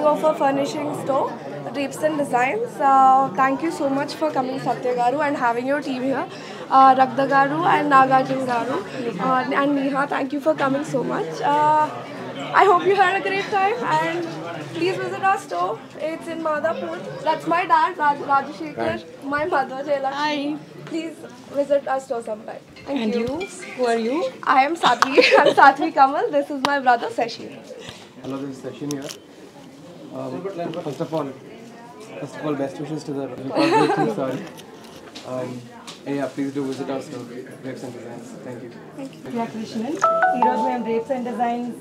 of a furnishing store, Drapes and Designs. Thank you so much for coming, Satya Garu, and having your team here. Ragda Garu and Nagarjun Garu and Neha, thank you for coming so much. I hope you had a great time, and please visit our store. It's in Madhapur. That's my dad, Rajashekar, my mother, Jailakshmi. Hi. Please visit our store sometime. Thank you. And you? Who are you? I am Satvi. I'm Satvi Kamal. This is my brother, Sashi. Hello, this is Session here. First of all, best wishes to the Republic team. Sorry. Yeah, please do visit our store, Drapes and Designs. Thank you. Yeah, Krishnan. ఈరోజు మేము drapes and designs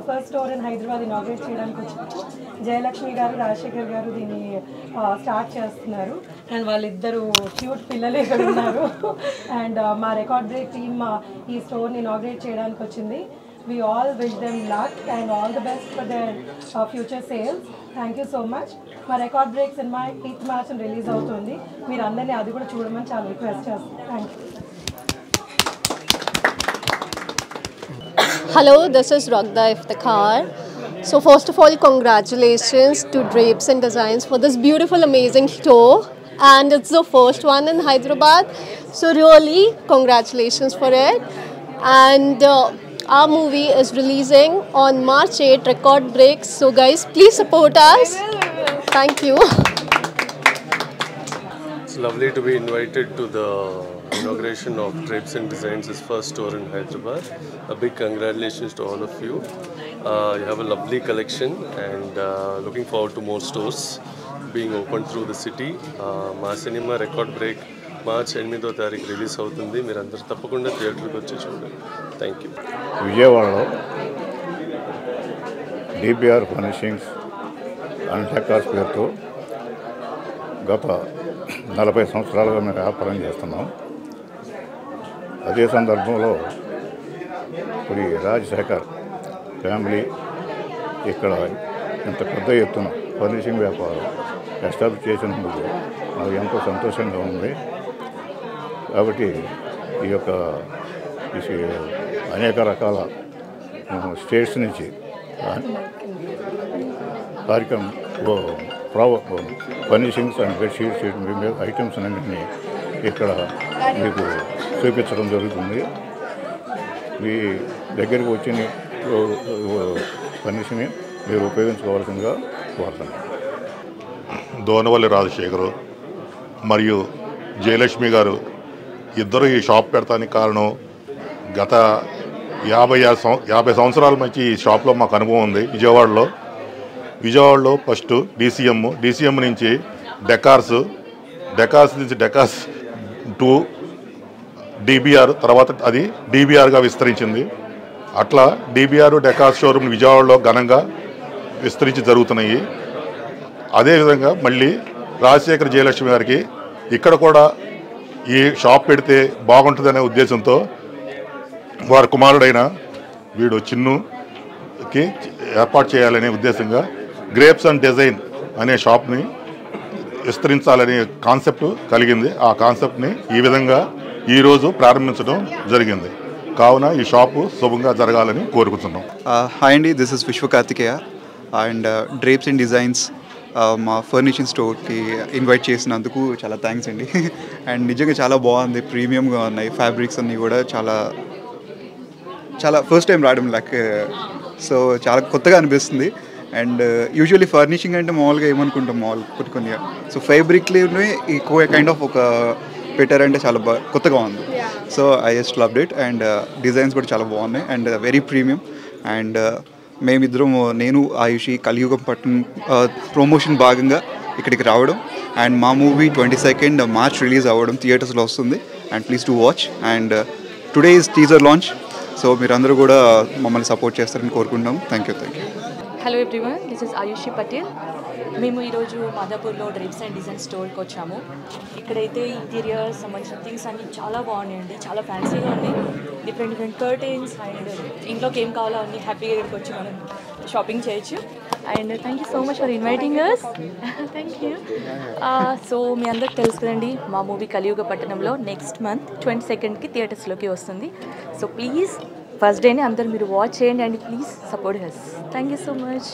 first store in Hyderabad inaugurate చేయడానికి వచ్చాము. జయలక్ష్మి గారు, రాజశేఖర్ గారు దీన్ని start చేస్తున్నారు. And వాళ్ళిద్దరు cute పిల్లలు ఇక్కడ ఉన్నారు. అండ్ మా రికార్డ్ బ్రేక్ టీమ్ ఈ స్టోర్ని ఇనాగ్రేట్ చేయడానికి వచ్చింది. We all wish them luck and all the best for their future sales. Thank you so much. My record breaks in my 8th March and release అవుతుంది. మీరు అందరినీ అది కూడా చూడమని చాలా రిక్వెస్ట్ చేస్తాను. Thank you. Hello, this is Ragda Iftikhar. So first of all, congratulations to Drapes and Designs for this beautiful, amazing store. And it's the first one in Hyderabad. So really, congratulations for it. And our movie is releasing on March 8, Record Breaks. So guys, please support us. Thank you. It's lovely to be invited to the inauguration of Drapes and Designs' first store in Hyderabad. A big congratulations to all of you. You have a lovely collection, and looking forward to more stores being opened through the city. మా cinema record break March 8వ తారీఖు release అవుతుంది. మీరు అందరూ తప్పకుండా థియేటర్కి వచ్చి చూడండి. Thank you. విజయవాడలో డిబిఆర్ ఫర్నిషింగ్స్ అండ్ డెకార్స్ పేరుతో గత 40 సంవత్సరాలుగా మేము వ్యాపారం చేస్తున్నాం. అదే సందర్భంలో ఇప్పుడు రాజశేఖర్ ఫ్యామిలీ ఇక్కడ ఇంత పెద్ద ఎత్తున ఫర్నిషింగ్ వ్యాపారం ఎస్టాబ్లిష్ చేసినందుకు నాకు ఎంతో సంతోషంగా ఉంది. కాబట్టి ఈ యొక్క అనేక రకాల స్టేట్స్ నుంచి కార్యక్రమం ఫర్నిషింగ్స్ అండ్ బెడ్షీట్స్ ఐటమ్స్ అన్నింటినీ ఇక్కడ మీకు చూపించడం జరుగుతుంది. మీ దగ్గరికి వచ్చిన ఫర్నిషింగ్ని మీరు ఉపయోగించుకోవాల్సిందిగా కోరుతున్నాను. దోనవల్లి రాజశేఖరు మరియు జయలక్ష్మి గారు ఇద్దరు ఈ షాప్ పెడతానికి కారణం గత 50 సంవత్సరాల నుంచి ఈ షాప్లో మాకు అనుభవం ఉంది. విజయవాడలో ఫస్ట్ డిసిఎం నుంచి డెకార్స్ నుంచి డెకార్స్ టు డిబిఆర్, తర్వాత అది డిబిఆర్గా విస్తరించింది. అట్లా డిబిఆర్ డెకార్స్ షోరూమ్ విజయవాడలో ఘనంగా విస్తరించి జరుగుతున్నాయి. అదేవిధంగా మళ్ళీ రాజశేఖర్ జయలక్ష్మి గారికి ఇక్కడ కూడా ఈ షాప్ పెడితే బాగుంటుందనే ఉద్దేశంతో వారి కుమారుడైన వీడు చిన్నుకి ఏర్పాటు చేయాలనే ఉద్దేశంగా గ్రేప్స్ అండ్ డిజైన్ అనే షాప్ని విస్తరించాలనే కాన్సెప్ట్ కలిగింది. ఆ కాన్సెప్ట్ని ఈ విధంగా ఈరోజు ప్రారంభించడం జరిగింది. కావున ఈ షాపు శుభంగా జరగాలని కోరుకుంటున్నాం. హాయ్ అండి, this is Vishwakarthikeya and drapes and designs మా ఫర్నిషింగ్ స్టోర్కి ఇన్వైట్ చేసినందుకు చాలా థ్యాంక్స్ అండి. అండ్ నిజంగా చాలా బాగుంది, ప్రీమియంగా ఉన్నాయి. ఫ్యాబ్రిక్స్ అన్నీ కూడా చాలా ఫస్ట్ టైం రావడం సో చాలా కొత్తగా అనిపిస్తుంది. అండ్ యూజువల్లీ ఫర్నిషింగ్ అంటే మామూలుగా ఏమనుకుంటాం కొన్ని సో ఫ్యాబ్రిక్లోనే ఈ కైండ్ ఆఫ్ ఒక పెట్టారంటే చాలా కొత్తగా ఉంది. So I just loved it. And designs కూడా చాలా బాగున్నాయి అండ్ వెరీ ప్రీమియం. అండ్ మేమిద్దరం నేను ఆయుషి కలియుగం పట్టణం ప్రమోషన్ భాగంగా ఇక్కడికి రావడం అండ్ మా మూవీ 22nd మార్చ్ రిలీజ్ అవ్వడం థియేటర్స్లో వస్తుంది. And please to watch. And today is teaser launch. So మీరందరూ కూడా మమ్మల్ని సపోర్ట్ చేస్తారని కోరుకుంటున్నాం. Thank you. Hello everyone, this is Ayushi Patel. మేము ఈరోజు మాదాపూర్లో డ్రేప్స్ అండ్ డిజైన్ స్టోర్కి వచ్చాము. ఇక్కడైతే ఇంటీరియర్ సంబంధించిన థింగ్స్ అన్నీ చాలా బాగున్నాయండి, చాలా ఫ్యాన్సీగా ఉన్నాయి. డిఫరెంట్ కర్టెన్స్ అండ్ ఇంట్లోకి ఏం కావాలో అన్నీ హ్యాపీగా ఇక్కడికి వచ్చి మనం షాపింగ్ చేయొచ్చు. And thank you so much for inviting us. Thank you. So మీ అందరికి తెలుసు కదండి, మా మూవీ కలియుగ పట్టణంలో నెక్స్ట్ మంత్ 22nd థియేటర్స్లోకి వస్తుంది. సో ప్లీజ్ ఫస్ట్ డేనే అందరు మీరు వాచ్ చేయండి and please support has. Thank you so much.